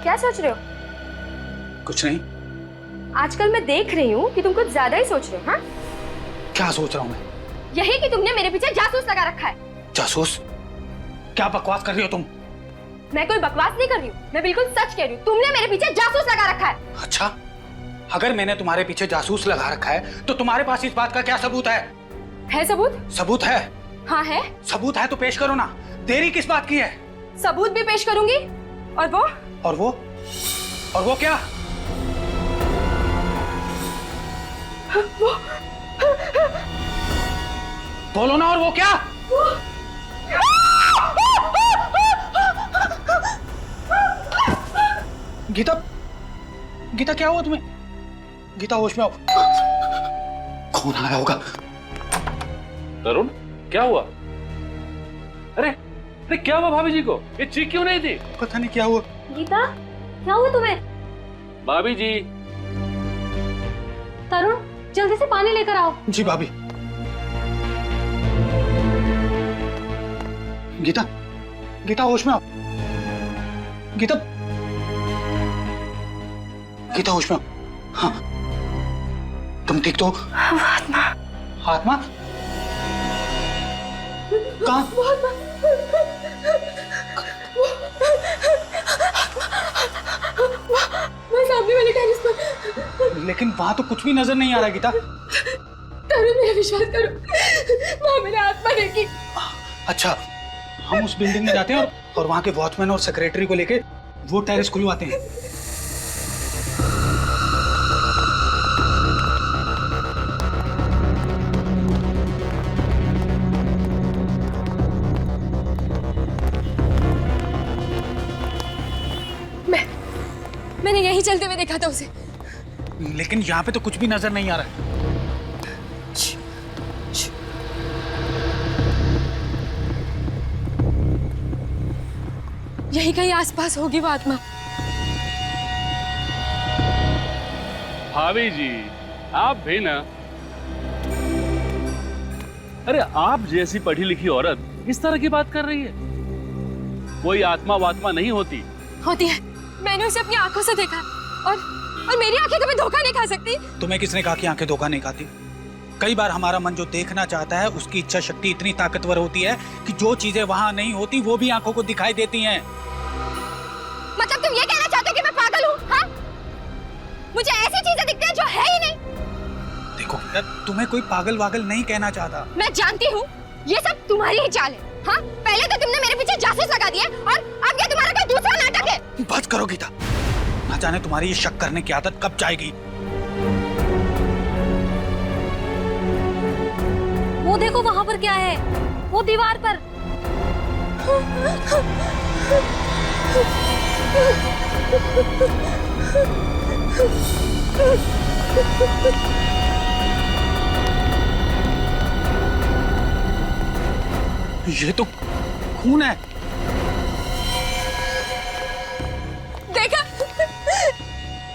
क्या सोच रहे हो? कुछ नहीं। आजकल मैं देख रही हूँ कि तुम कुछ ज्यादा ही सोच रहे हो। हाँ, क्या सोच रहा हूँ मैं? यही कि तुमने मेरे पीछे जासूस लगा रखा है। जासूस? क्या बकवास कर रही हो तुम? मैं कोई बकवास नहीं कर रही हूँ, मैं बिल्कुल सच कह रही हूँ। तुमने मेरे पीछे जासूस लगा रखा है। अच्छा, अगर मैंने तुम्हारे पीछे जासूस लगा रखा है तो तुम्हारे पास इस बात का क्या सबूत है? है सबूत? सबूत है? हाँ है। सबूत है तो पेश करो ना, देरी किस बात की है? सबूत भी पेश करूंगी। और वो? और वो? और वो क्या? वो बोलो ना, और वो क्या? गीता, गीता क्या हुआ तुम्हें? गीता होश में आओ। कौन आया होगा? तरुण, क्या हुआ? अरे अरे क्या हुआ भाभी जी को? ये चीख क्यों नहीं थी? पता नहीं क्या हुआ। गीता, क्या हुआ तुम्हें? भाभी जी। तरुण, जल्दी से पानी लेकर आओ। जी भाभी। गीता, गीता होश में आओ। गीता, गीता होश में आओ। हाँ, तुम ठीक तो? आत्मा। आत्मा? कहाँ? मैं सामने वाले टेरेस पर। लेकिन वहां तो कुछ भी नजर नहीं आ रहा गीता। तरुण, मेरा विश्वास करो, वहां मैंने आत्मा देखी। अच्छा, हम उस बिल्डिंग में जाते हैं और वहां के वॉचमैन और सेक्रेटरी को लेके वो टेरेस खुलवाते हैं। मैंने यही चलते हुए देखा था उसे। लेकिन यहाँ पे तो कुछ भी नजर नहीं आ रहा है। यही कहीं आसपास होगी वो आत्मा। भाभी जी, आप भी ना। अरे आप जैसी पढ़ी लिखी औरत इस तरह की बात कर रही है? कोई आत्मा वात्मा नहीं होती। होती है, मैंने उसे अपनी आंखों से देखा। और मेरी आंखें कभी धोखा नहीं खा सकती। तुम्हें किसने कहा कि आंखें धोखा नहीं खाती? कई बार हमारा मन जो देखना चाहता है उसकी इच्छा शक्ति इतनी ताकतवर होती है कि जो चीजें वहां नहीं होती वो भी आंखों को दिखाई देती हैं। मतलब तुम ये कहना चाहते हो कि मैं पागल हूँ? हाँ? मुझे ऐसी चीजें दिखती हैं जो है ही नहीं। देखो, तुम्हें कोई पागल वागल नहीं कहना चाहता। मैं जानती हूँ ये सब तुम्हारी ही चाल है। हाँ? पहले तो तुमने मेरे पीछे जासूस लगा दिए और अब ये तुम्हारा कोई दूसरा नाटक है। बस करो गीता, ना जाने तुम्हारी ये शक करने की आदत कब जाएगी। वो देखो वहां पर क्या है, वो दीवार पर। ये तो खून है। देखा,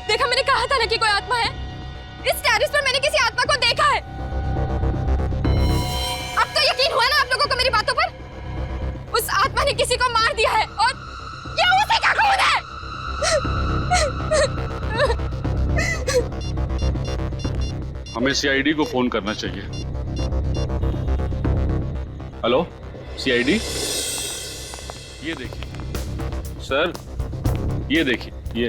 देखा, मैंने कहा था ना कि कोई आत्मा है। इस टेरेस पर मैंने किसी आत्मा को देखा है। अब तो यकीन हुआ ना आप लोगों को मेरी बातों पर? उस आत्मा ने किसी को मार दिया है और ये उसी का खून है। हमें सीआईडी को फोन करना चाहिए। हेलो सीआईडी, ये देखिए सर, ये देखिए ये।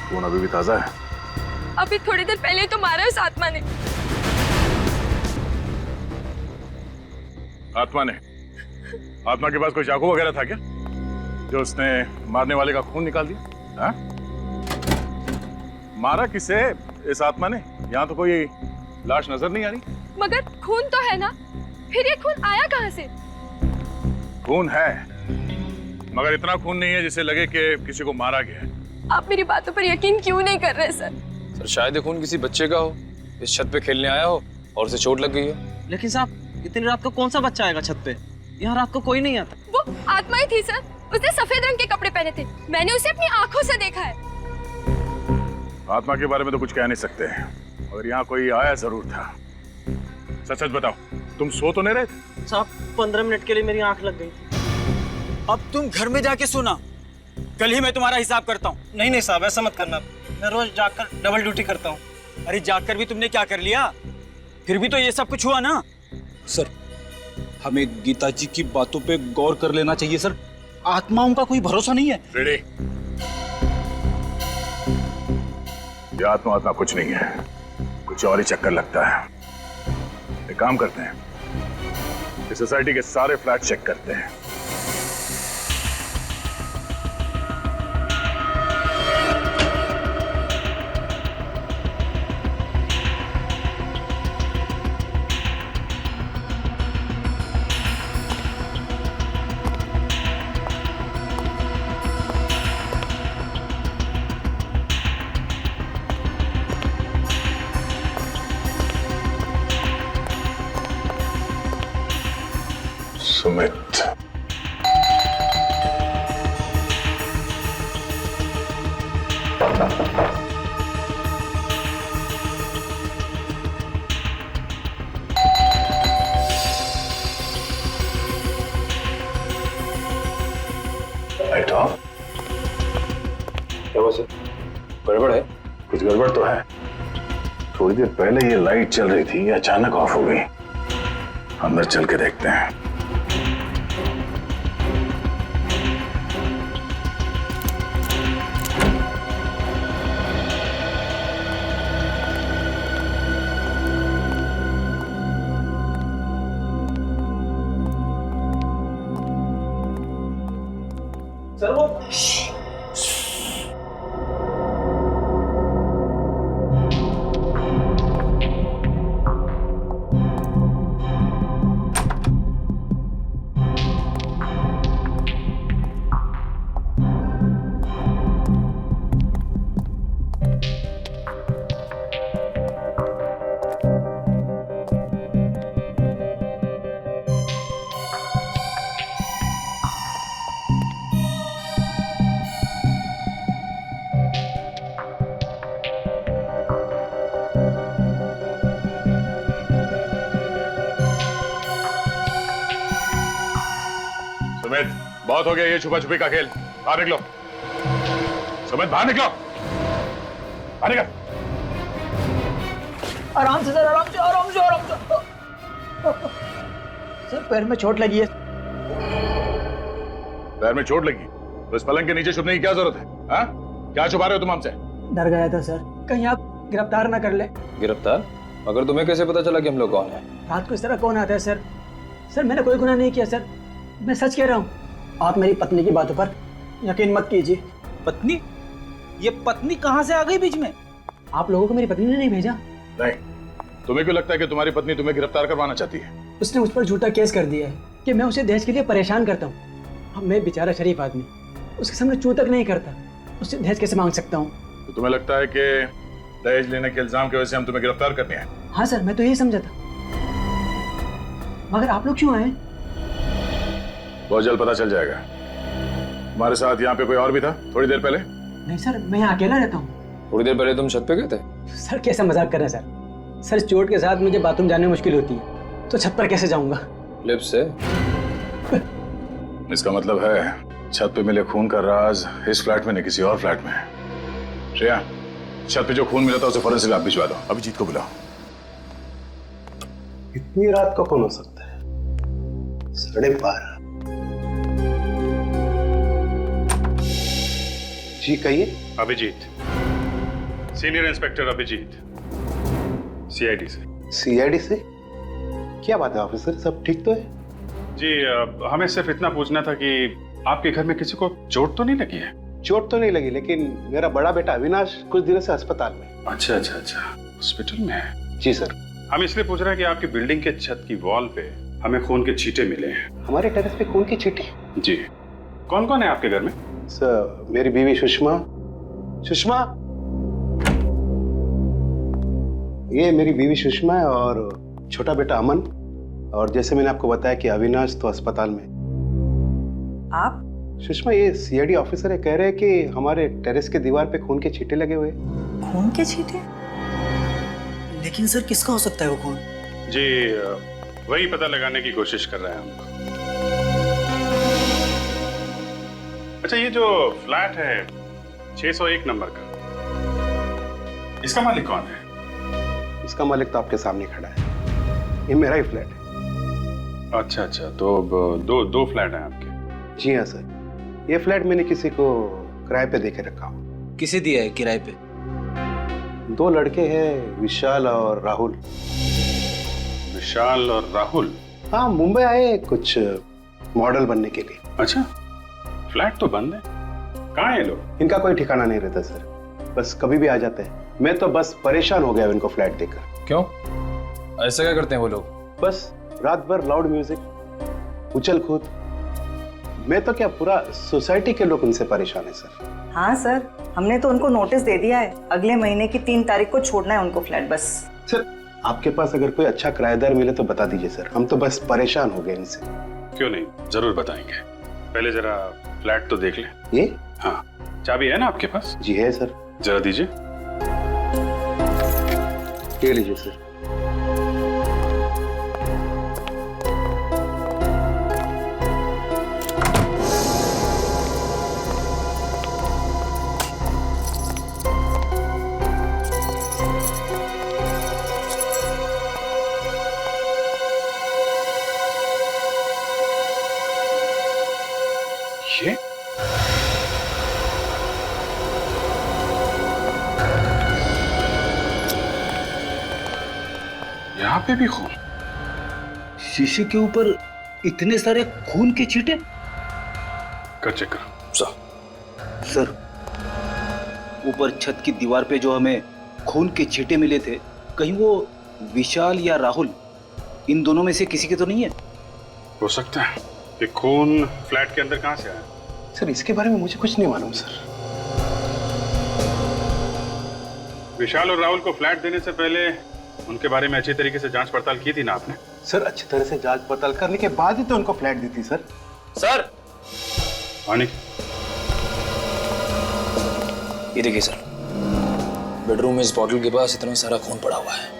खून अभी भी ताजा है। अभी थोड़ी देर पहले तो मारा उस आत्मा ने। आत्मा ने? आत्मा के पास कोई चाकू वगैरह था क्या जो उसने मारने वाले का खून निकाल दिया? हाँ? मारा किसे इस आत्मा ने? यहाँ तो कोई लाश नजर नहीं आ रही। मगर खून तो है ना, फिर ये खून आया कहाँ से? खून है, मगर इतना खून नहीं है जिसे लगे कि किसी को मारा गया है। आप मेरी बातों पर यकीन क्यों नहीं कर रहे सर? सर शायद ये खून किसी बच्चे का हो, इस छत पे खेलने आया हो और उसे चोट लग गई हो। लेकिन साहब इतनी रात को कौन सा बच्चा आएगा छत पे? यहाँ रात को कोई नहीं आता। वो आत्मा ही थी सर, उसने सफेद रंग के कपड़े पहने थे, मैंने उसे अपनी आंखों से देखा है। आत्मा के बारे में तो कुछ कह नहीं सकते, और यहाँ कोई आया जरूर था। सच सच बताओ, तुम सो तो नहीं रहे थे? साहब 15 मिनट के लिए मेरी आंख लग गई। अब तुम घर में जाके सोना, कल ही मैं तुम्हारा हिसाब करता हूँ। नहीं साहब, ऐसा मत करना, मैं रोज जाकर डबल ड्यूटी करता हूँ। अरे जाकर भी तुमने क्या कर लिया? फिर भी तो ये सब कुछ हुआ ना। सर, हमें गीता जी की बातों पे गौर कर लेना चाहिए सर। आत्माओं का कोई भरोसा नहीं है। रेडी? ये आत्मा कुछ नहीं है, कुछ और ही चक्कर लगता है। एक काम करते हैं, इस सोसाइटी के सारे फ्लैट चेक करते हैं। Sumit, light of. क्या हुआ सर? गड़बड़ है? कुछ गड़बड़ तो है। थोड़ी देर पहले ये लाइट चल रही थी, ये अचानक ऑफ हो गई। अंदर चल के देखते हैं। सर वो सुमित, बहुत हो गया ये छुपा छुपी का खेल। बाहर निकलो। सुमित, बाहर निकलो। बाहर निकल। आराम से सर, आराम से, आराम से, आराम से। सर पैर में चोट लगी है। पैर में चोट लगी तो इस पलंग के नीचे छुपने की क्या जरूरत है? हाँ? क्या छुपा रहे हो तुम हमसे? डर गया था सर, कहीं आप गिरफ्तार ना कर ले। गिरफ्तार? मगर तुम्हें कैसे पता चला कि हम लोग कौन है? रात को इस तरह कौन आता है सर? सर मैंने कोई गुनाह नहीं किया सर, मैं सच कह रहा हूँ। आप मेरी पत्नी की बातों पर यकीन मत कीजिए। पत्नी? ये पत्नी कहाँ से आ गई बीच में? आप लोगों को मेरी पत्नी ने नहीं भेजा। नहीं, तुम्हें क्यों लगता है कि तुम्हारी पत्नी तुम्हें गिरफ्तार करवाना चाहती है? उसने मुझ पर झूठा केस कर दिया है कि मैं उसे दहेज के लिए परेशान करता हूँ। अब मैं बेचारा शरीफ आदमी उसके सामने चू तक नहीं करता, उससे दहेज कैसे मांग सकता हूँ? तो तुम्हें लगता है कि दहेज लेने के इल्जाम की वजह से हम तुम्हें गिरफ्तार करने आए? हाँ सर, मैं तो यही समझा था। मगर आप लोग क्यों आए? बहुत जल्द पता चल जाएगा। हमारे साथ यहाँ पे कोई और भी था थोड़ी देर पहले? नहीं सर, मैं यहाँ अकेला रहता हूँ। थोड़ी देर पहले तुम छत पे गए थे? सर कैसा मजाक कर रहे हैं सर? सर चोट के साथ मुझे बाथरूम जाने में मुश्किल होती है, तो छत पर कैसे जाऊंगा? लिफ्ट से? इसका मतलब है छत पे मिले खून का राज इस फ्लैट में नहीं किसी और फ्लैट में है। श्रेया, छत पे जो खून मिला था उसे फॉरेंसिक लैब भिजवा दो। अभिजीत को बुलाओ। इतनी रात को कौन हो सकता है? 12:30। जी कहिए। Abhijeet, senior inspector Abhijeet, CID से। सीआईडी से? क्या बात है ऑफिसर, सब ठीक तो है? जी हमें सिर्फ इतना पूछना था कि आपके घर में किसी को चोट तो नहीं लगी है? चोट तो नहीं लगी, लेकिन मेरा बड़ा बेटा अविनाश कुछ दिनों से अस्पताल में। अच्छा, हॉस्पिटल में है? जी सर। हम इसलिए पूछ रहे हैं कि आपकी बिल्डिंग के छत की वॉल पे हमें खून के छींटे मिले हैं। हमारे टेरेस पे खून की छींटे? जी। कौन कौन है आपके घर में? सर मेरी बीवी सुषमा। सुषमा, ये मेरी बीवी सुषमा है और छोटा बेटा अमन, और जैसे मैंने आपको बताया कि अविनाश तो अस्पताल में। आप? सुषमा, ये सीआईडी ऑफिसर है, कह रहे हैं कि हमारे टेरेस के दीवार पे खून के छींटे लगे हुए हैं। खून के छींटे? लेकिन सर किसका हो सकता है वो खून? जी वही पता लगाने की कोशिश कर रहे हैं हम। अच्छा, ये जो फ्लैट है 601 नंबर का, इसका मालिक कौन है? इसका मालिक तो आपके सामने खड़ा है, ये मेरा ही फ्लैट है। अच्छा अच्छा, तो अब दो फ्लैट हैं आपके? जी हाँ सर, ये फ्लैट मैंने किसी को किराए पे देके रखा हूँ। किसे दिया है किराए पे? 2 लड़के हैं, विशाल और राहुल। विशाल और राहुल? हाँ, मुंबई आए कुछ मॉडल बनने के लिए। अच्छा, फ्लैट तो बंद है, कहाँ है लोग? इनका कोई ठिकाना नहीं रहता सर, बस कभी भी आ जाते हैं। मैं तो बस परेशान हो गया इनको फ्लैट देखकर। क्यों, ऐसा क्या करते हैं वो लोग? बस रात भर लाउड म्यूजिक, उछल कूद। मैं तो क्या, पूरा सोसाइटी के लोग उनसे परेशान है सर। हाँ सर, हमने तो उनको नोटिस दे दिया है, अगले महीने की 3 तारीख को छोड़ना है उनको फ्लैट बस। सर, आपके पास अगर कोई अच्छा किराएदार मिले तो बता दीजिए सर, हम तो बस परेशान हो गए इनसे। क्यों नहीं, जरूर बताएंगे। पहले जरा फ्लैट तो देख लें। ये? हाँ, चाबी है ना आपके पास? जी है सर। जरा दीजिए। ये लीजिए सर। ये यहाँ पे भी खून? शीशे के ऊपर इतने सारे खून के छींटे? कर चेक करो। सर, ऊपर छत की दीवार पे जो हमें खून के छींटे मिले थे, कहीं वो विशाल या राहुल, इन दोनों में से किसी के तो नहीं है? हो सकता है कि खून फ्लैट के अंदर कहाँ से आया? सर, इसके बारे में मुझे कुछ नहीं मालूम सर। विशाल और राहुल को फ्लैट देने से पहले उनके बारे में अच्छी तरीके से जांच पड़ताल की थी ना आपने? सर, अच्छी तरह से जांच पड़ताल करने के बाद ही तो उनको फ्लैट दी थी सर। सर, मानिक, ये देखिए सर, बेडरूम में इस बॉटल के पास इतना सारा खून पड़ा हुआ है।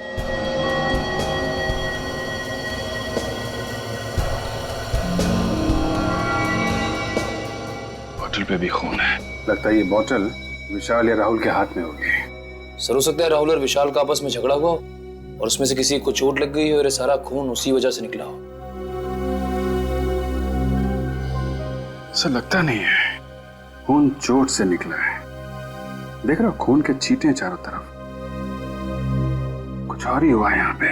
बॉटल पे भी खून है। लगता है ये बॉटल विशाल या राहुल के हाथ में होगी। सर, हो सकता है राहुल और विशाल का आपस में झगड़ा हुआ हो और उसमें से किसी को चोट लग गई हो और ये सारा खून उसी वजह से निकला हो। ऐसा लगता नहीं है, खून चोट से निकला है। देख रहा, खून के छींटे चारों तरफ। कुछ और ही हुआ है यहाँ पे।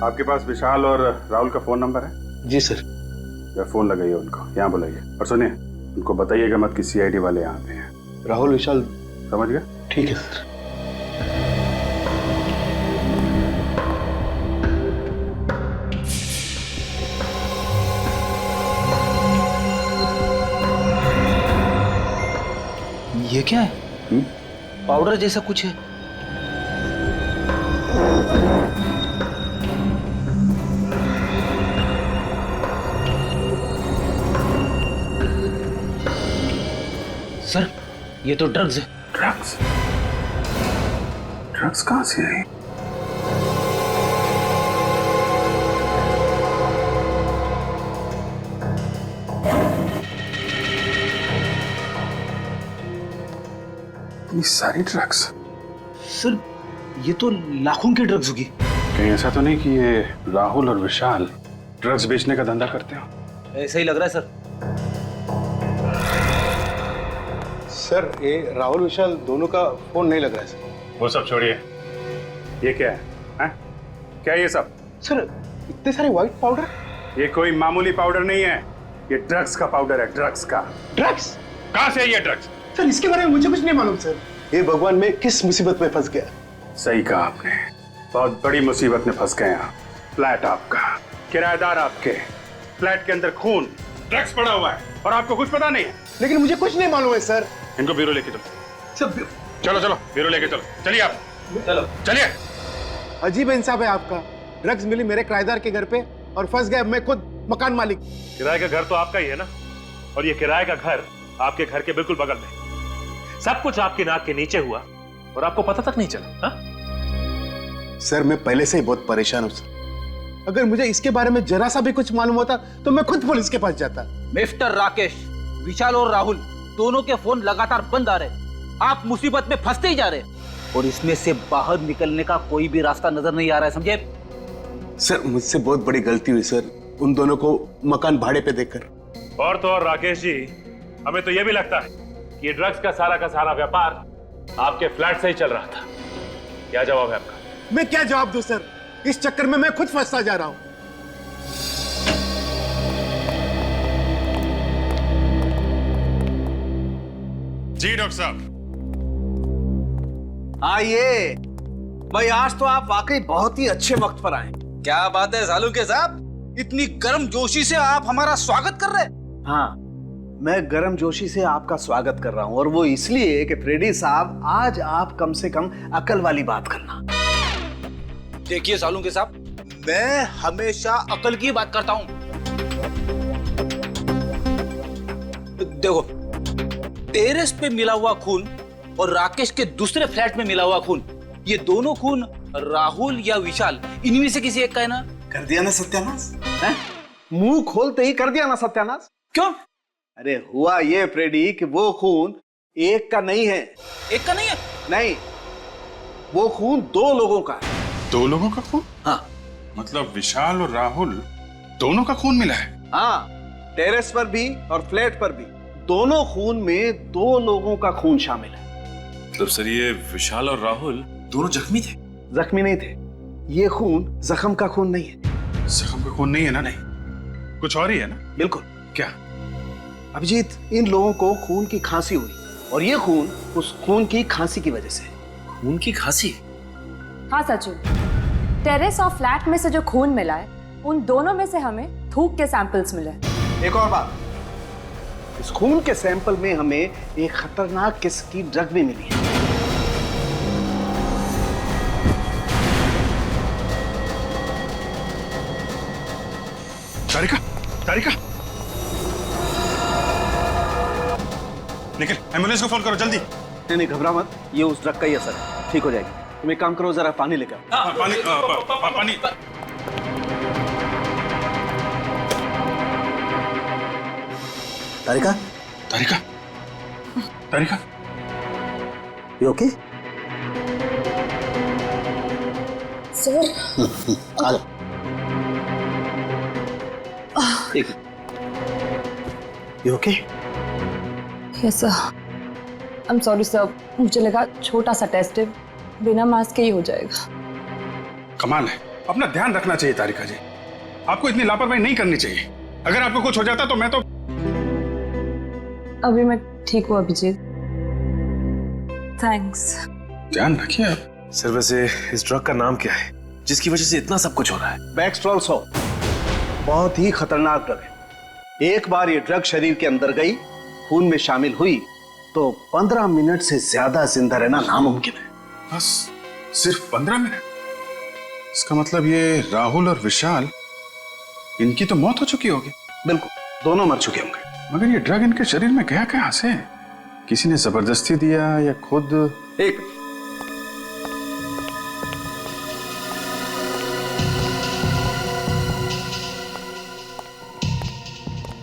आपके पास विशाल और राहुल का फोन नंबर है? जी सर। फोन लगाइए उनको, यहाँ बुलाइए। और सुनिए, उनको बताइएगा मत कि सीआईडी वाले यहाँ पे हैं। राहुल विशाल, समझ गए? ठीक है सर। ये क्या है? पाउडर जैसा कुछ है। सर, ये तो ड्रग्स है। ड्रग्स? ड्रग्स कहाँ से आई? इतनी सारी ड्रग्स? सर, ये तो लाखों की ड्रग्स होगी। कहीं ऐसा तो नहीं कि ये राहुल और विशाल ड्रग्स बेचने का धंधा करते हो? ऐसा ही लग रहा है सर। सर, ये राहुल विशाल दोनों का फोन नहीं लग रहा है सर। वो सब छोड़िए, ये क्या है? हैं? क्या है ये सब? सर, इतने सारे व्हाइट पाउडर? ये कोई मामूली पाउडर नहीं है, ये ड्रग्स का पाउडर है। ड्रग्स का। ड्रग्स? कहाँ से है ये ड्रग्स? सर, इसके बारे में मुझे कुछ नहीं मालूम सर। ये भगवान, मैं किस मुसीबत में फंस गया। सही कहा आपने, बहुत बड़ी मुसीबत में फंस गए आप। फ्लैट आपका, किराएदार आपके, फ्लैट के अंदर खून, ड्रग्स पड़ा हुआ है और आपको कुछ पता नहीं है। लेकिन मुझे कुछ नहीं मालूम है सर। इनको ब्यूरो लेके दो। चलो चलो वीरू लेके चलो, चलिए आप, चलो चलिए। अजीब इंसाफ है आपका। ड्रग्स मिली मेरे किराएदार के घर पे और फंस गए मैं खुद मकान मालिक। किराए का घर तो आपका ही है ना, और ये किराए का घर आपके घर के बिल्कुल बगल में। सब कुछ आपकी नाक के नीचे हुआ और आपको पता तक नहीं चला। हा? सर मैं पहले से ही बहुत परेशान हूं सर। अगर मुझे इसके बारे में जरा सा भी कुछ मालूम होता तो मैं खुद पुलिस के पास जाता। मिस्टर राकेश, विशाल और राहुल दोनों के फोन लगातार बंद आ रहे। आप मुसीबत में फंसते ही जा रहे और इसमें से बाहर निकलने का कोई भी रास्ता नजर नहीं आ रहा है, समझे? सर मुझसे बहुत बड़ी गलती हुई सर, उन दोनों को मकान भाड़े पे देकर। और तो और राकेश जी, हमें तो यह भी लगता है कि ये ड्रग्स का सारा व्यापार आपके फ्लैट से ही चल रहा था। क्या जवाब है आपका? मैं क्या जवाब दूं सर, इस चक्कर में मैं खुद फंसता जा रहा हूं। जी डॉक्टर साहब। आइए भाई, आज तो आप वाकई बहुत ही अच्छे वक्त पर आए। क्या बात है सालू के साहब, इतनी गर्मजोशी से आप हमारा स्वागत कर रहे हैं? हाँ, मैं गर्मजोशी से आपका स्वागत कर रहा हूं, और वो इसलिए कि फ्रेडी साहब आज आप कम से कम अकल वाली बात करना। देखिए सालू के साहब, मैं हमेशा अकल की बात करता हूं। देखो, टेरेस पे मिला हुआ खून और राकेश के दूसरे फ्लैट में मिला हुआ खून, ये दोनों खून राहुल या विशाल, इनमें से किसी एक का है ना? कर दिया ना सत्यानाश? मुंह खोलते ही कर दिया ना सत्यानाश? क्यों? अरे हुआ ये फ्रेडी कि वो खून एक का नहीं है। एक का नहीं है? नहीं, वो खून दो लोगों का है। दो लोगों का खून? हाँ। मतलब विशाल और राहुल दोनों का खून मिला है? हाँ, टेरेस पर भी और फ्लैट पर भी दोनों खून में दो लोगों का खून शामिल है। मतलब सर ये विशाल और राहुल दोनों जख्मी थे? जख्मी नहीं थे, ये खून जख्म का खून नहीं है। जख्म का खून नहीं है ना? नहीं, कुछ और ही है ना? बिल्कुल। क्या? अभिजीत, इन लोगों को खून की खांसी हुई और ये खून उस खून की खांसी की वजह से। खून की खांसी? हाँ सचिन, टेरेस और फ्लैट में से जो खून मिला है उन दोनों में से हमें थूक के सैंपल्स मिले। एक और बात, इस खून के सैंपल में हमें एक खतरनाक किस्म की ड्रग भी मिली है। तारिका, तारिका, निखिल एम्बुलेंस को फोन करो जल्दी। नहीं घबरा मत, ये उस ड्रग का ही असर है, ठीक हो जाएगी। तुम एक काम करो, जरा पानी लेकर। पानी पानी। तारिका, तारिका, तारिका, यू ओके? सर, आ जाओ। एक, you okay? Yes sir. I am sorry sir, मुझे लगा छोटा सा टेस्ट है, बिना मास्क के ही हो जाएगा। कमाल है, अपना ध्यान रखना चाहिए तारिका जी, आपको इतनी लापरवाही नहीं करनी चाहिए। अगर आपको कुछ हो जाता तो मैं तो। अभी मैं ठीक हूँ अभिजीत, थैंक्स। ध्यान रखिए आप। सर वैसे इस ड्रग का नाम क्या है जिसकी वजह से इतना सब कुछ हो रहा है? बैक्सट्रॉल 100 बहुत ही खतरनाक ड्रग है। एक बार ये ड्रग शरीर के अंदर गई, खून में शामिल हुई, तो 15 मिनट से ज्यादा जिंदा रहना नामुमकिन है। बस सिर्फ 15 मिनट? इसका मतलब ये राहुल और विशाल, इनकी तो मौत हो चुकी होगी। बिल्कुल, दोनों मर चुके होंगे। मगर ये ड्रग इनके शरीर में गया कहां से? किसी ने जबरदस्ती दिया या खुद? एक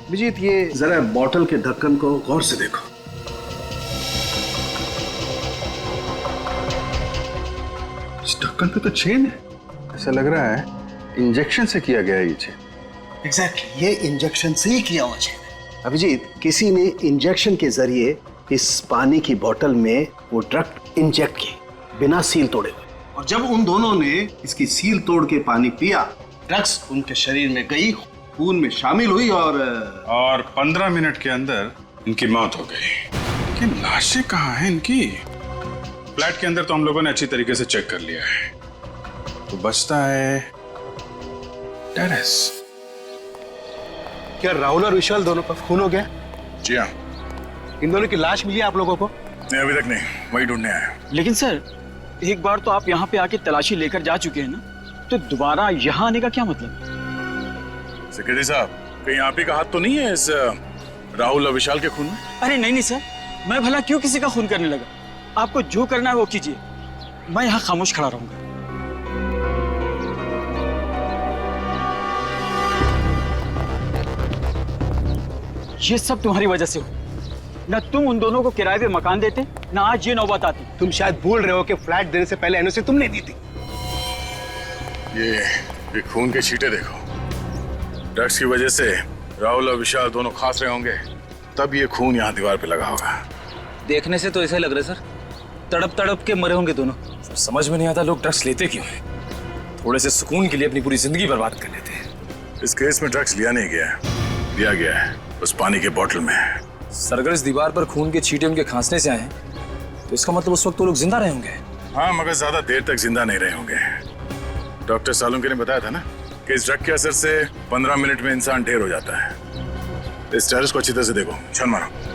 अभिजीत, ये जरा बॉटल के ढक्कन को गौर से देखो। इस ढक्कन पे तो चेन है, ऐसा लग रहा है इंजेक्शन से किया गया ये चेन। एग्जैक्टली, ये इंजेक्शन से ही किया हुआ चेन है। अभिजीत, किसी ने इंजेक्शन के जरिए इस पानी की बोतल में वो ड्रग इंजेक्ट की, बिना सील तोड़े हुए, और जब उन दोनों ने इसकी सील तोड़ के पानी पिया, ड्रग्स उनके शरीर में गई, खून में शामिल हुई और 15 मिनट के अंदर इनकी मौत हो गई। लेकिन लाशें कहाँ हैं इनकी? फ्लैट के अंदर तो हम लोगों ने अच्छी तरीके से चेक कर लिया है, तो बचता है टेरेस। क्या राहुल और विशाल दोनों का खून हो गया? जी हाँ। इन दोनों की लाश मिली आप लोगों को? नहीं अभी तक नहीं, वही ढूंढने आए। लेकिन सर, एक बार तो आप यहाँ पे आके तलाशी लेकर जा चुके हैं ना, तो दोबारा यहाँ आने का क्या मतलब? सेक्रेटरी साहब, कहीं आप ही का हाथ तो नहीं है इस राहुल और विशाल के खून में? अरे नहीं नहीं सर, मैं भला क्यों किसी का खून करने लगा? आपको जो करना है वो कीजिए, मैं यहाँ खामोश खड़ा रहूंगा। ये सब तुम्हारी वजह से हो। ना तुम उन दोनों को किराए पे मकान देते, ना आज ये नौबत आती। तुम शायद भूल रहे हो कि फ्लैट देने से पहले एनओसी तुमने दी थी। ये खून के छींटे देखो। ड्रग्स की वजह से राहुल और विशाल दोनों खास रहे होंगे, तब ये खून यहाँ दीवार पे लगा होगा। देखने से तो ऐसा लग रहा है सर, तड़प तड़प के मरे होंगे दोनों। सर समझ में नहीं आता लोग ड्रग्स लेते क्यों हैं? थोड़े से सुकून के लिए अपनी पूरी जिंदगी बर्बाद कर लेते हैं। इस केस में ड्रग्स लिया नहीं गया है, दिया गया है उस पानी के बोतल में। सर अगर इस दीवार पर खून के छींटे उनके खांसने से आए हैं, तो इसका मतलब उस वक्त वो लोग जिंदा रहे होंगे। हाँ, मगर ज्यादा देर तक जिंदा नहीं रहे होंगे। डॉक्टर सालुंके ने बताया था ना कि इस ड्रग के असर से 15 मिनट में इंसान ढेर हो जाता है। इस टेरेस को अच्छी तरह से देखो, छन मारो।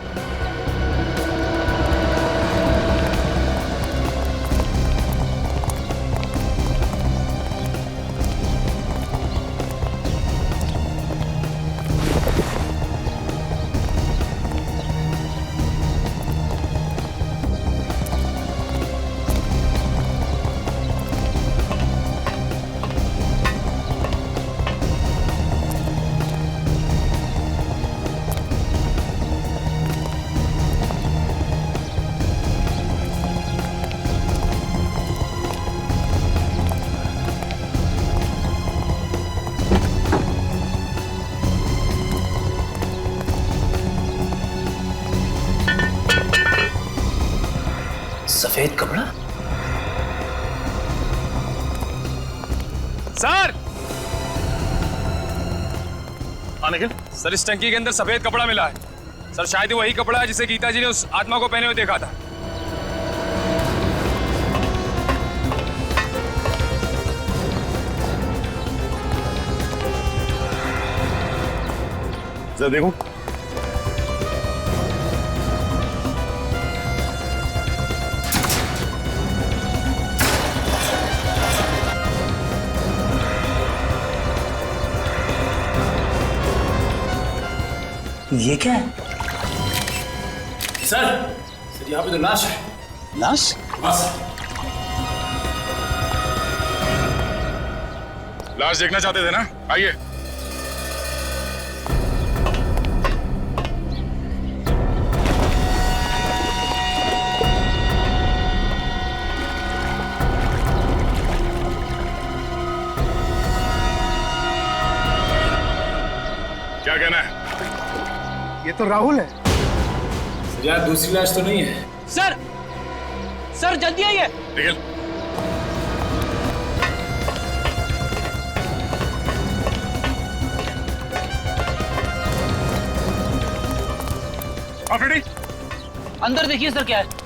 सफेद कपड़ा? सर निखिल, सर इस टंकी के अंदर सफेद कपड़ा मिला है। सर शायद वही कपड़ा है जिसे गीता जी ने उस आत्मा को पहने हुए देखा था। जरा देखो। ये क्या है? सर यहाँ पे तो लाश है। लाश? बस। लाश देखना चाहते थे ना? आइए। क्या कहना है? ये तो राहुल है। सर यार दूसरी लाश तो नहीं है। सर, सर जल्दी आइए। निखिल, आप रेडी? अंदर देखिए सर क्या है।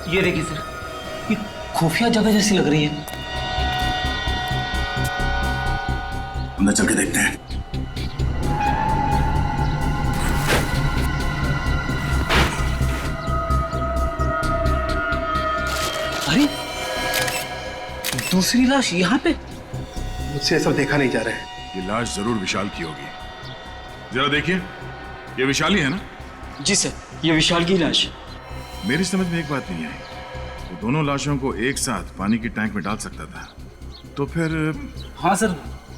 ये देखिए सर, ये खुफिया जगह जैसी लग रही है। अंदर चल के देखते हैं। अरे दूसरी लाश यहाँ पे? मुझसे सब देखा नहीं जा रहा है। ये लाश जरूर विशाल की होगी। जरा देखिए, ये विशाल ही है ना? जी सर, ये विशाल की लाश। मेरी समझ में एक बात नहीं आई, वो दोनों लाशों को एक साथ पानी की टैंक में डाल सकता था, तो फिर? हाँ सर,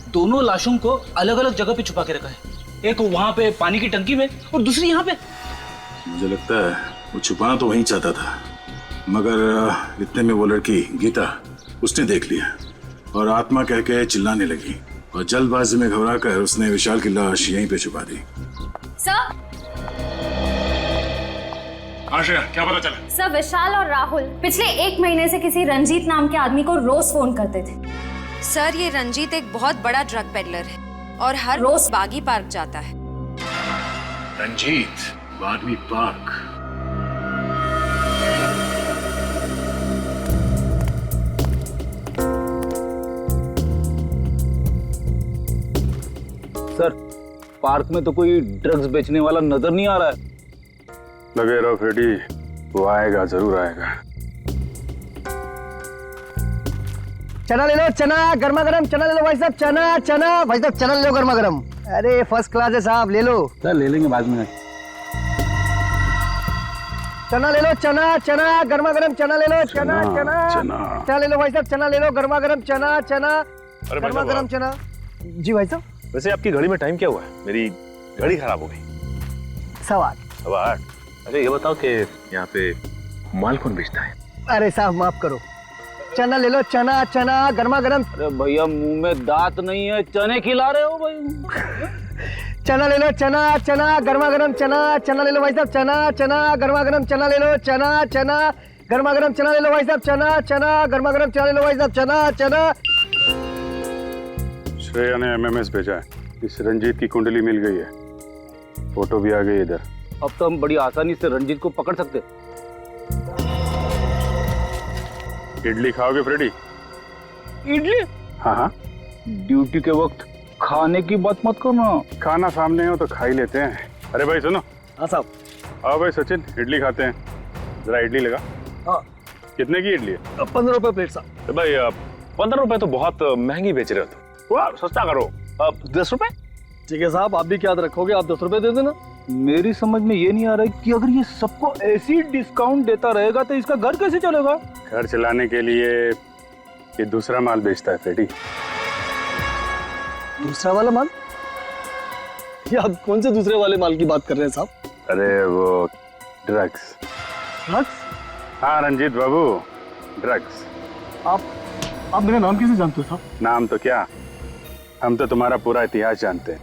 दोनों लाशों को अलग अलग जगह पे छुपा के रखा है। एक वहां पे पानी की टंकी में और दूसरी यहाँ पे। मुझे लगता है वो छुपाना तो वहीं चाहता था, मगर इतने में वो लड़की गीता उसने देख लिया और आत्मा कह के चिल्लाने लगी और जल्दबाजी में घबराकर उसने विशाल की लाश यहीं पे छुपा दी। सर, आश्रया, क्या पता चला? सर विशाल और राहुल पिछले 1 महीने से किसी रंजीत नाम के आदमी को रोज फोन करते थे। सर ये रंजीत एक बहुत बड़ा ड्रग पेडलर है और हर रोज बागी पार्क जाता है। Ranjit Bagwe park? Sir park में तो कोई ड्रग्स बेचने वाला नजर नहीं आ रहा है। लगे रहो फ्रेडी, वो आएगा, जरूर आएगा। चना ले लो, चना गर्मा गर्म चना ले लो भाई साहब, चना चना भाई साहब, चना ले लो गर्मा गर्म। अरे फर्स्ट क्लास है साहब, ले लो। सर ले लेंगे बाद में। चना ले लो, चना चना गर्मा गर्म चना ले लो, चना चना चना ले लो भाई साहब, चना ले लो गर्मा गर्म, चना चना गर्मा गर्म चना। जी भाई साहब। वैसे आपकी घड़ी में टाइम क्या हुआ है? मेरी घड़ी खराब हो गई। 8:15। अरे ये बताओ कि यहाँ पे माल कौन बेचता है? अरे साहब माफ करो, चना ले लो, चना चना गर्मा गर्म। अरे भैया मुंह में दांत नहीं है, चने खिला रहे हो भाई। चना ले लो, चना चना गर्मा गर्म चना, चना ले लो भाई साहब, चना चना गर्मा गर्म चना ले लो, चना चना गर्मा गर्म चना ले लो भाई साहब, चना चना गर्मा गर्म चना ले लो भाई साहब, चना चना। श्रेया ने एमएमएस भेजा है, इस रंजीत की कुंडली मिल गई है, फोटो भी आ गई इधर। अब तो हम बड़ी आसानी से रंजीत को पकड़ सकते। इडली खाओगे फ्रेडी? इडली? हाँ हाँ, ड्यूटी के वक्त खाने की बात मत करना। खाना सामने हो तो खा ही लेते हैं। अरे भाई सुनो। हाँ साहब। आओ भाई सचिन, इडली खाते हैं। जरा इडली लगा। हाँ। कितने की इडली है? 15 रुपए प्लेट साहब। भाई 15 रुपए तो बहुत महंगी बेच रहे हो, थोड़ा सस्ता करो। 10 रुपए? ठीक है साहब, आप भी क्या याद रखोगे, आप 10 रुपए दे देना। मेरी समझ में ये नहीं आ रहा है कि अगर ये सबको ऐसी डिस्काउंट देता रहेगा तो इसका घर कैसे चलेगा? घर चलाने के लिए ये दूसरा माल बेचता है फ्रेडी। दूसरा वाला माल? ये आप कौन से दूसरे वाले माल की बात कर रहे हैं साहब? अरे वो ड्रग्स। ड्रग्स? हाँ रंजीत बाबू, ड्रग्स। आप मेरा नाम कैसे जानते हो साहब? नाम तो क्या, हम तो तुम्हारा पूरा इतिहास जानते हैं।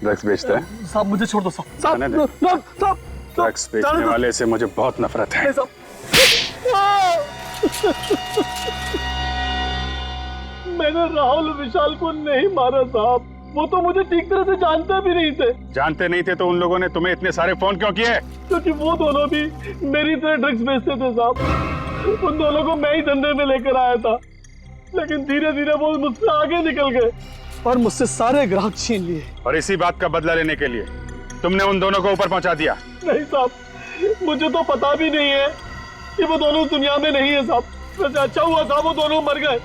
ड्रग्स बेचता है साहब, मुझे छोड़ दो साहब। ड्रग्स बेचने वाले से मुझे बहुत नफरत है। मैंने राहुल विशाल को नहीं मारा साहब, वो तो मुझे ठीक तरह से जानते भी नहीं थे। जानते नहीं थे तो उन लोगों ने तुम्हें इतने सारे फोन क्यों किए? क्योंकि वो दोनों भी मेरी तरह ड्रग्स बेचते थे साहब। उन दोनों को मैं ही धंधे में लेकर आया था, लेकिन धीरे धीरे वो मुझसे आगे निकल गए और मुझसे सारे ग्राहक छीन लिए। और इसी बात का बदला लेने के लिए तुमने उन दोनों को ऊपर पहुंचा दिया। नहीं साहब, मुझे तो पता भी नहीं है कि वो दोनों दुनिया में नहीं है साहब। वैसे अच्छा हुआ साहब वो दोनों मर गए।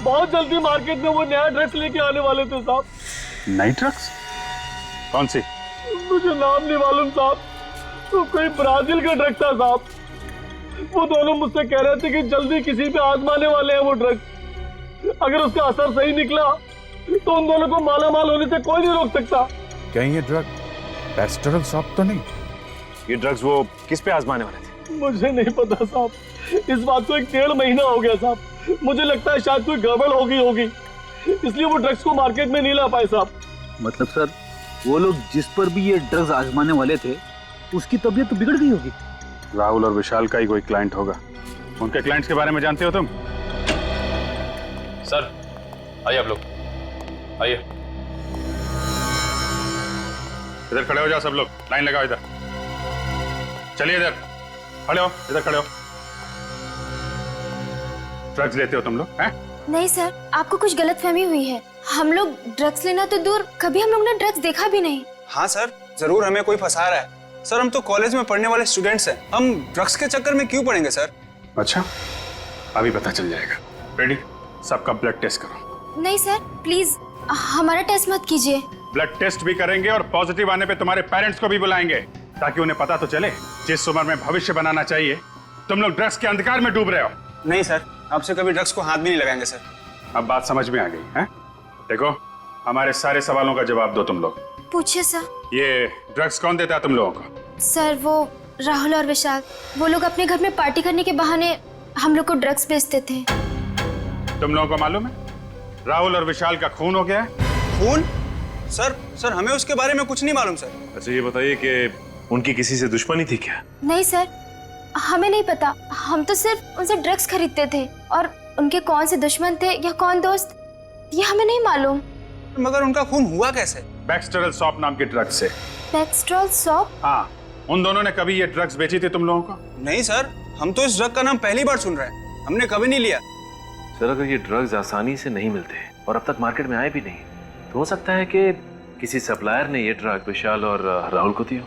बहुत जल्दी मार्केट में वो नया ड्रग्स लेके आने वाले थे साहब। नई ड्रग्स? कौन सी? मुझे नाम नहीं मालूम साहब, तो कोई ब्राजील का ड्रग था साहब। वो दोनों मुझसे कह रहे थे कि जल्दी किसी पे आजमाने वाले हैं वो ड्रग्स। अगर उसका असर सही निकला तो उन दोनों को मालामाल होने से कोई नहीं रोक सकता। कहीं ये ड्रग पेस्टरल शॉप तो नहीं? ये ड्रग्स वो किस पे आजमाने वाले थे? मुझे नहीं पता साहब, इस बात को 1.5 महीना हो गया साहब। मुझे लगता है शायद कोई गड़बड़ होगी, इसलिए वो ड्रग्स को मार्केट में नहीं ला पाए साहब। मतलब सर वो लोग जिस पर भी ये ड्रग्स आजमाने वाले थे उसकी तबीयत तो बिगड़ गई होगी। राहुल और विशाल का ही कोई क्लाइंट होगा। उनके क्लाइंट्स के बारे में जानते हो तुम? सर आइए आप लोग, आइए इधर खड़े हो जाओ सब लोग, लाइन लगाओ इधर। चलिए इधर खड़े हो, इधर खड़े हो। ड्रग्स लेते हो तुम लोग हैं? नहीं सर, आपको कुछ गलतफहमी हुई है। हम लोग ड्रग्स लेना तो दूर, कभी हम लोग ने ड्रग्स देखा भी नहीं। हाँ सर, जरूर हमें कोई फंसा रहा है। सर हम तो कॉलेज में पढ़ने वाले स्टूडेंट्स हैं, हम ड्रग्स के चक्कर में क्यों पड़ेंगे सर? अच्छा, अभी पता चल जाएगा। रेडी, सबका ब्लड टेस्ट करो। नहीं सर प्लीज, हमारा टेस्ट मत कीजिए। ब्लड टेस्ट भी करेंगे और पॉजिटिव आने पे तुम्हारे पेरेंट्स को भी बुलाएंगे, ताकि उन्हें पता तो चले जिस उम्र में भविष्य बनाना चाहिए तुम लोग ड्रग्स के अंधकार में डूब रहे हो। नहीं सर, आपसे कभी ड्रग्स को हाथ भी नहीं लगाएंगे सर। अब बात समझ में आ गई है? देखो, हमारे सारे सवालों का जवाब दो तुम लोग। पूछिए सर। ये ड्रग्स कौन देता है तुम लोगों को? सर वो राहुल और विशाल, वो लोग अपने घर में पार्टी करने के बहाने हम लोग को ड्रग्स बेचते थे। तुम लोगों को मालूम है राहुल और विशाल का खून हो गया है? खून? सर हमें उसके बारे में कुछ नहीं मालूम सर। अच्छा ये बताइए कि उनकी किसी से दुश्मनी थी क्या? नहीं सर, हमें नहीं पता, हम तो सिर्फ उनसे ड्रग्स खरीदते थे और उनके कौन से दुश्मन थे या कौन दोस्त ये हमें नहीं मालूम। मगर उनका खून हुआ कैसे? बैक्सटेरल सॉप नाम के ड्रग्स से। बैक्सटेरल सॉप? हाँ, उन दोनों ने कभी ये ड्रग्स बेची थी तुम लोगों को? नहीं सर, हम तो इस ड्रग का नाम पहली बार सुन रहे हैं, हमने कभी नहीं लिया। सर अगर ये ड्रग्स आसानी से नहीं मिलते और अब तक मार्केट में आए भी नहीं तो हो सकता है कि किसी सप्लायर ने ये ड्रग विशाल और राहुल को दिया।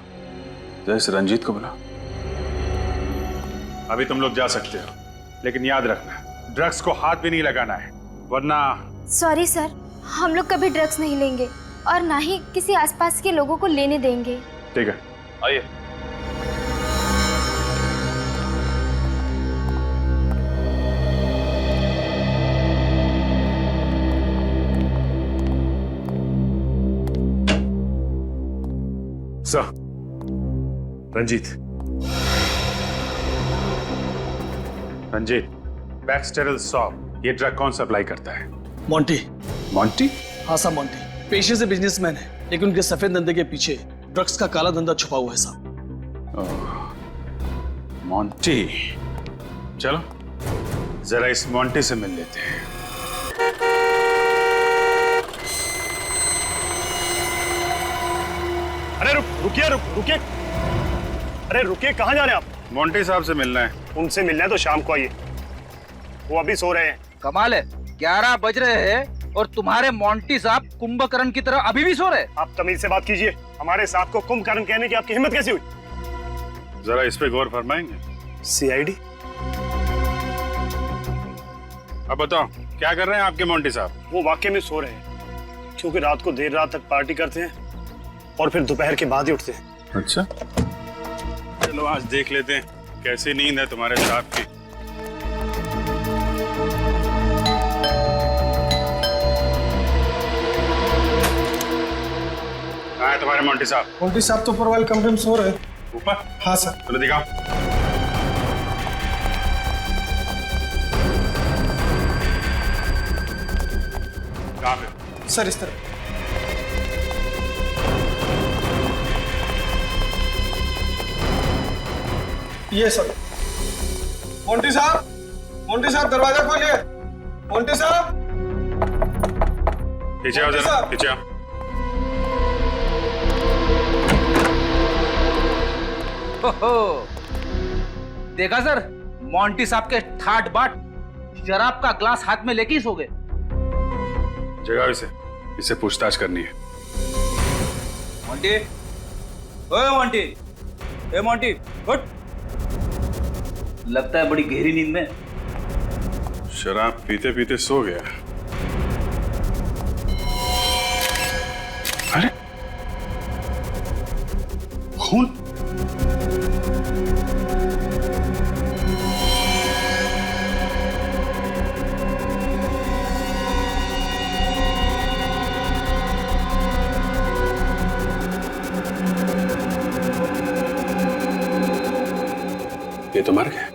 जैसे रंजीत को बुला। अभी तुम लोग जा सकते हो, लेकिन याद रखना ड्रग्स को हाथ भी नहीं लगाना है, वरना। सॉरी सर, हम लोग कभी ड्रग्स नहीं लेंगे और ना ही किसी आसपास के लोगों को लेने देंगे। ठीक है, आइए। सर, रंजीत। रंजीत, बैक्सटेरल शॉप ये ड्रग कौन सप्लाई करता है? मोंटी। मॉन्टी? हाँ साहब, मोंटी पेशे से बिजनेसमैन है, लेकिन उनके सफेद धंधे के पीछे ड्रग्स का काला धंधा छुपा हुआ है साहब। मॉन्टी, चलो जरा इस मॉन्टी से मिल लेते हैं। अरे रुकिए रुकिए, अरे रुकिए, कहाँ जा रहे हैं आप? मॉन्टी साहब से मिलना है। उनसे मिलना है तो शाम को आइए, वो अभी सो रहे हैं। कमाल है, 11 बज रहे हैं और तुम्हारे मोंटी साहब कुंभकर्ण की तरह अभी भी सो रहे। आप तमीज से बात कीजिए, हमारे साहब को कुंभकर्ण कहने की आपकी हिम्मत कैसी हुई? जरा इस पे गौर फरमाएंगे? CID? अब बताओ क्या कर रहे हैं आपके मोंटी साहब? वो वाकई में सो रहे हैं, क्योंकि रात को देर रात तक पार्टी करते हैं और फिर दोपहर के बाद ही उठते हैं। अच्छा, चलो आज देख लेते हैं कैसी नींद है तुम्हारे साहब की। कहाँ है तुम्हारे मोंटी साहब? मोंटी साहब तो ऊपर वाले कमरे में सो रहे हैं। ऊपर? हाँ सर। चलो दिखाओ। कहाँ पे? सर इस तरह। ये सर। मोंटी साहब दरवाजा खोलिए। मोंटी साहब, पीछे आओ जरा, पीछे आओ। देखा सर, मोंटी साहब के ठाट बाट शराब का ग्लास हाथ में लेके ही सो गए। जगाओ इसे, इससे पूछताछ करनी है। मोंटी, ओए मोंटी, ए मोंटी, उठ। लगता है बड़ी गहरी नींद में। शराब पीते पीते सो गया। अरे खून! ये तो मर गया।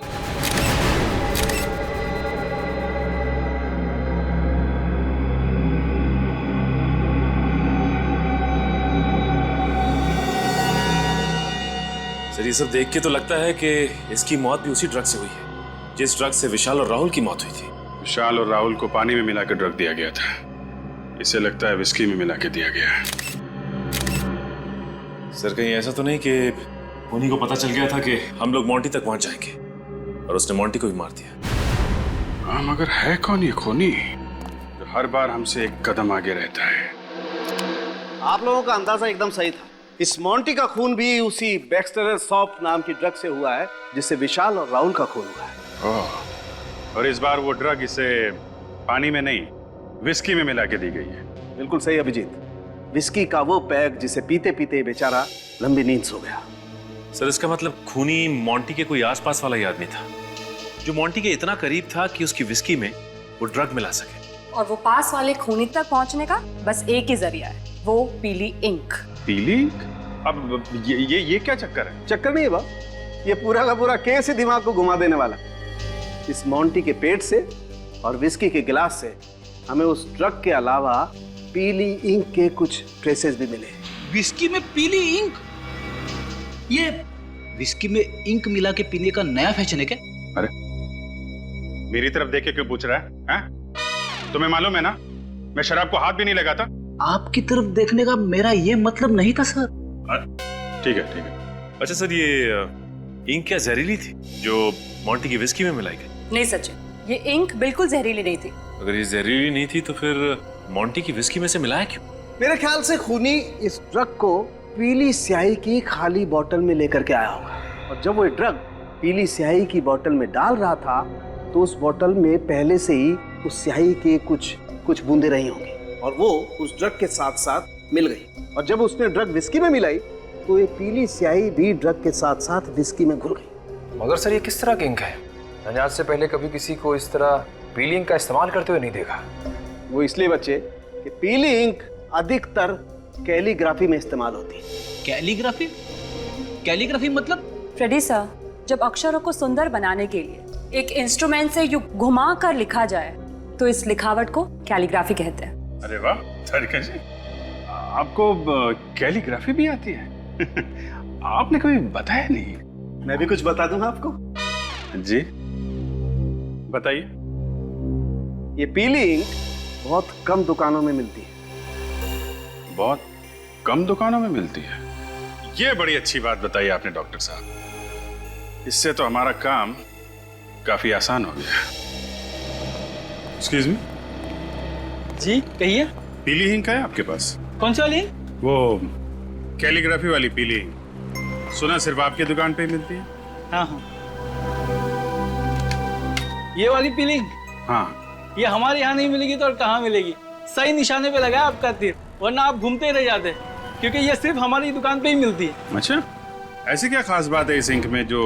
सर, ये सब देख के तो लगता है कि इसकी मौत भी उसी ड्रग से हुई है जिस ड्रग से विशाल और राहुल की मौत हुई थी। विशाल और राहुल को पानी में मिलाकर ड्रग दिया गया था। इसे लगता है विस्की में मिला के दिया गया। सर, कहीं ऐसा तो नहीं कि उन्हीं को पता चल गया था कि हम लोग मोंटी तक पहुंच जाएंगे और उसने मोंटी को भी मार दिया? हाँ, मगर है कौन ये खूनी जो हर बार हमसे एक कदम आगे रहता है? आप लोगों का अंदाजा एकदम सही था। इस मोंटी का खून भी उसी बैक्सटेरल शॉप नाम की ड्रग से हुआ है जिससे विशाल और राहुल का खून हुआ है। ओह, और इस बार वो ड्रग इसे पानी में नहीं विस्की में मिला के दी गई है। बिल्कुल सही अभिजीत, विस्की का वो पैक जिसे पीते पीते बेचारा लंबी नींद सो गया। सर, इसका मतलब खूनी मोंटी के कोई आसपास वाला ही आदमी था जो मोंटी के इतना करीब था कि उसकी विस्की में वो ड्रग मिला सके। और वो पास वाले खूनी तक पहुंचने का बस एक ही जरिया है, वो पीली इंक। पीली इंक? अब ये क्या चक्कर है? चक्कर नहीं है बा, ये पूरा का पूरा केस ही दिमाग को घुमा देने वाला। इस मोंटी के पेट से और विस्की के गिलास से हमें उस ड्रग के अलावा पीली इंक के कुछ ट्रेसेस भी मिले। विस्की में पीली इंक? ये विस्की में इंक मिला के पीने का नया फैशन है क्या? अरे मेरी तरफ देख के क्यों पूछ रहा है? तुम्हें मालूम है ना, मैं शराब को हाथ भी नहीं लगाता। आपकी तरफ देखने का मेरा ये मतलब नहीं था सर। ठीक है, ठीक है। अच्छा सर, ये इंक क्या जहरीली थी जो मोंटी की विस्की में मिलाई गई? नहीं सचिन, ये इंक बिल्कुल जहरीली नहीं थी। अगर ये जहरीली नहीं थी तो फिर मोंटी की विस्की में से मिलाया क्यों? मेरे ख्याल से खूनी इस ड्रग को पीली स्याही की खाली बोतल में लेकर के आया होगा, और जब वो ड्रग पीली स्याही की बोतल में डाल रहा था तो उस बोतल में पहले से ही उस स्याही के कुछ बूंदे रही होंगी, और वो उस ड्रग के साथ साथ मिल गई। और जब उसने ड्रग विस्की में मिलाई तो ये पीली स्याही भी ड्रग के साथ साथ विस्की में घुल गई। मगर सर ये किस तरह की इंक है? मैंने आज से पहले कभी किसी को इस तरह पीली इंक का इस्तेमाल करते हुए नहीं देखा। वो इसलिए बच्चे कि पीली इंक अधिकतर कैलीग्राफी में इस्तेमाल होती है। कैलीग्राफी? कैलीग्राफी मतलब? फ्रेडी सर, जब अक्षरों को सुंदर बनाने के लिए एक इंस्ट्रूमेंट से यूं घुमा कर लिखा जाए तो इस लिखावट को कैलीग्राफी कहते हैं। अरे वाह तारिका जी, आपको कैलीग्राफी भी आती है? आपने कभी बताया नहीं। मैं भी कुछ बता दूंगा आपको। जी बताइए। ये पीली इंक बहुत कम दुकानों में मिलती है। बहुत कम दुकानों में मिलती है? ये बड़ी अच्छी बात बताई आपने डॉक्टर साहब। इससे तो हमारा काम काफी आसान हो गया। Excuse me. जी कहिए। पीली इंक है आपके पास? कौन सी वाली? वो कैलीग्राफी वाली पीली इंक। सुना सिर्फ आपकी दुकान पे ही मिलती है? हाँ हाँ, ये वाली पीली इंक? हाँ। ये हमारे यहाँ नहीं मिलेगी तो और कहाँ मिलेगी? सही निशाने पे लगा आपका तीर, वरना आप घूमते ही रह जाते, क्योंकि ये सिर्फ हमारी दुकान पे ही मिलती है। अच्छा, ऐसी क्या खास बात है इस इंक में जो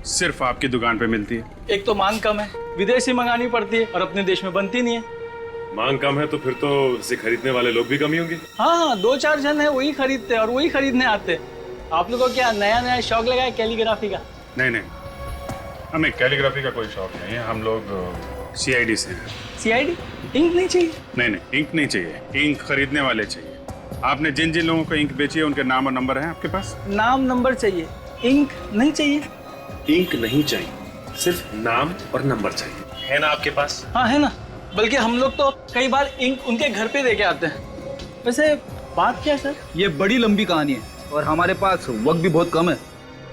सिर्फ आपकी दुकान पे मिलती है? एक तो मांग कम है, विदेश से मंगानी पड़ती है और अपने देश में बनती नहीं है। मांग कम है तो फिर तो इसे खरीदने वाले लोग भी कम ही होंगे। हाँ, 2-4 जन है वही खरीदते और वही खरीदने आते। आप लोगों को क्या नया नया शौक लगा है कैलीग्राफी का? नहीं नहीं, हमें कैलीग्राफी का कोई शौक नहीं है। हम लोग CID से हैं। CID? इंक नहीं चाहिए? नहीं नहीं, इंक नहीं चाहिए, इंक खरीदने वाले चाहिए। आपने जिन जिन लोगों को इंक बेची है उनके नाम और नंबर हैं आपके पास? नाम नंबर चाहिए, इंक नहीं चाहिए। इंक नहीं चाहिए, सिर्फ नाम और नंबर चाहिए। है ना आपके पास? हाँ है ना, बल्कि हम लोग तो कई बार इंक उनके घर पे दे के आते हैं। वैसे बात क्या है सर? ये बड़ी लंबी कहानी है और हमारे पास वक्त भी बहुत कम है।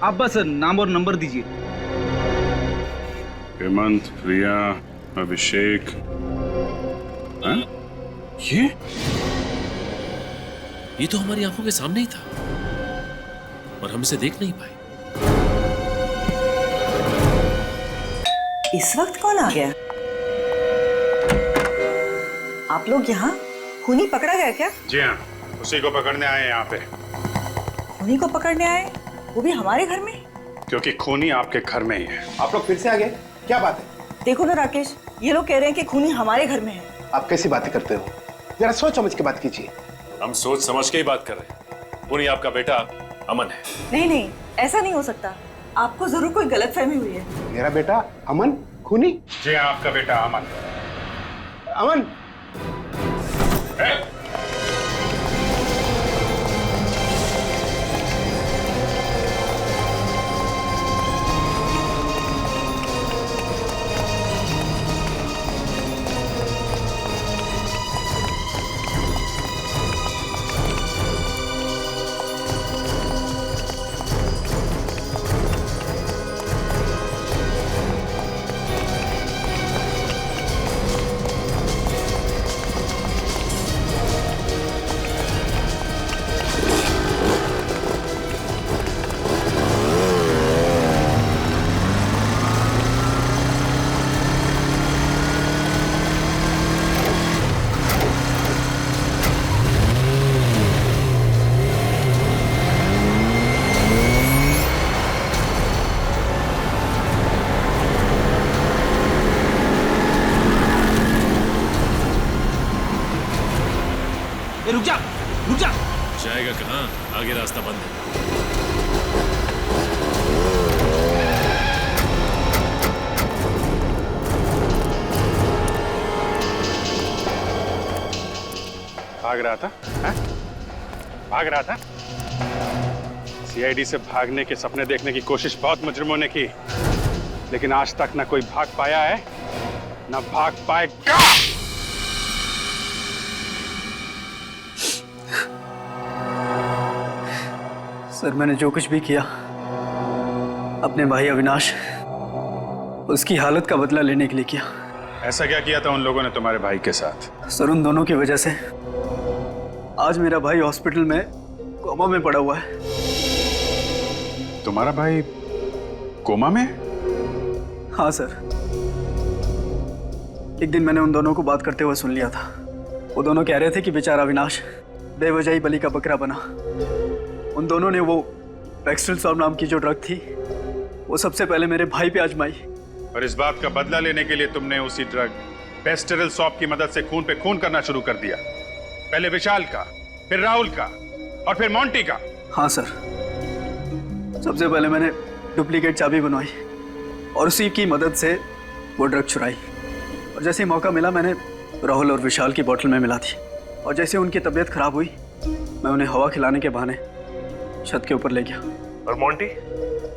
आप बस नाम और नंबर दीजिए। हेमंत, प्रिया, अभिषेक। हाँ? ये तो हमारी आंखों के सामने ही था और हम इसे देख नहीं पाए। इस वक्त कौन आ गया? आप लोग यहाँ? खूनी पकड़ा गया क्या? जी हाँ, उसी को पकड़ने आए हैं यहाँ पे। खूनी को पकड़ने आए, वो भी हमारे घर में? क्योंकि खूनी आपके घर में ही है। आप लोग फिर से आ गए, क्या बात है? देखो ना राकेश, ये लोग कह रहे हैं कि खूनी हमारे घर में है। आप कैसी बातें करते हो? जरा सोच समझ के बात कीजिए। हम सोच समझ के ही बात कर रहे हैं। खूनी आपका बेटा अमन है। नहीं नहीं, ऐसा नहीं हो सकता। आपको जरूर कोई गलतफहमी हुई है। मेरा बेटा अमन खूनी? जी हाँ, आपका बेटा अमन। अमन? रुक जा, रुक जा। जाएगा कहाँ? आगे रास्ता बंद है। भाग रहा था? हा? भाग रहा था? CID से भागने के सपने देखने की कोशिश बहुत मुजरिमों ने की, लेकिन आज तक ना कोई भाग पाया है ना भाग पाएगा। सर, मैंने जो कुछ भी किया अपने भाई अविनाश, उसकी हालत का बदला लेने के लिए किया। ऐसा क्या किया था उन लोगों ने तुम्हारे भाई के साथ? सर, उन दोनों की वजह से आज मेरा भाई हॉस्पिटल में कोमा में पड़ा हुआ है। तुम्हारा भाई कोमा में? हाँ सर। एक दिन मैंने उन दोनों को बात करते हुए सुन लिया था। वो दोनों कह रहे थे कि बेचारा अविनाश बेवजह ही बलि का बकरा बना। उन दोनों ने वो एक्सट्रल सॉल्व नाम की जो ड्रग थी वो सबसे पहले मेरे भाई पे आजमाई। और इस बात का बदला लेने के लिए तुमने उसी ड्रग पेस्टेरल सॉप की मदद से खून पे खून करना शुरू कर दिया। पहले विशाल का, फिर राहुल का और फिर मोंटी का। हाँ सर। सबसे पहले मैंने डुप्लीकेट चाबी बनवाई और उसी की मदद से वो ड्रग चुराई। और जैसे ही मौका मिला मैंने राहुल और विशाल की बोतल में मिला दी। और जैसे उनकी तबीयत खराब हुई मैं उन्हें हवा खिलाने के बहाने छत के ऊपर ले गया। और मोंटी?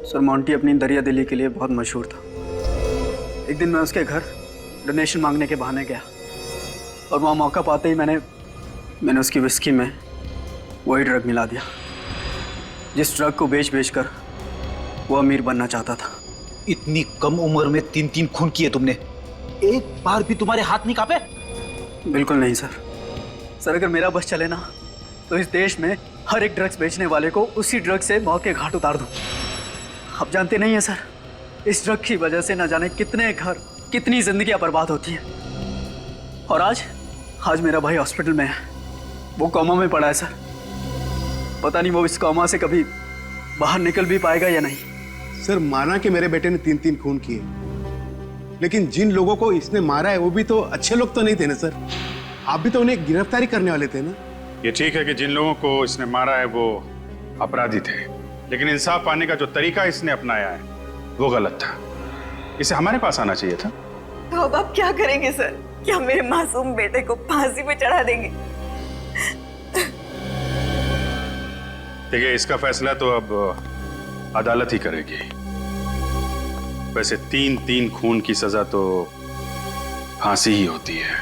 सर मोंटी अपनी दरिया दिली के लिए बहुत मशहूर था। एक दिन मैं उसके घर डोनेशन मांगने के बहाने गया और वहाँ मौका पाते ही मैंने उसकी विस्की में वही ड्रग मिला दिया जिस ड्रग को बेच कर वो अमीर बनना चाहता था। इतनी कम उम्र में 3 खून किए तुमने, एक बार भी तुम्हारे हाथ नहीं कांपे? बिल्कुल नहीं सर। सर अगर मेरा बस चले ना तो इस देश में हर एक ड्रग्स बेचने वाले को उसी ड्रग से मौत के घाट उतार दूं। आप जानते नहीं है सर, इस ड्रग की वजह से न जाने कितने घर, कितनी जिंदगियां बर्बाद होती हैं। और आज मेरा भाई हॉस्पिटल में है, वो कोमा में पड़ा है सर। पता नहीं वो इस कोमा से कभी बाहर निकल भी पाएगा या नहीं। सर माना कि मेरे बेटे ने 3 खून किए, लेकिन जिन लोगों को इसने मारा है वो भी तो अच्छे लोग तो नहीं थे ना सर। आप भी तो उन्हें गिरफ्तारी करने वाले थे ना। ये ठीक है कि जिन लोगों को इसने मारा है वो अपराधी थे, लेकिन इंसाफ पाने का जो तरीका इसने अपनाया है वो गलत था। इसे हमारे पास आना चाहिए था। तो अब आप क्या करेंगे सर? क्या मेरे मासूम बेटे को फांसी पे चढ़ा देंगे? देखिए इसका फैसला तो अब अदालत ही करेगी। वैसे 3 खून की सजा तो फांसी ही होती है।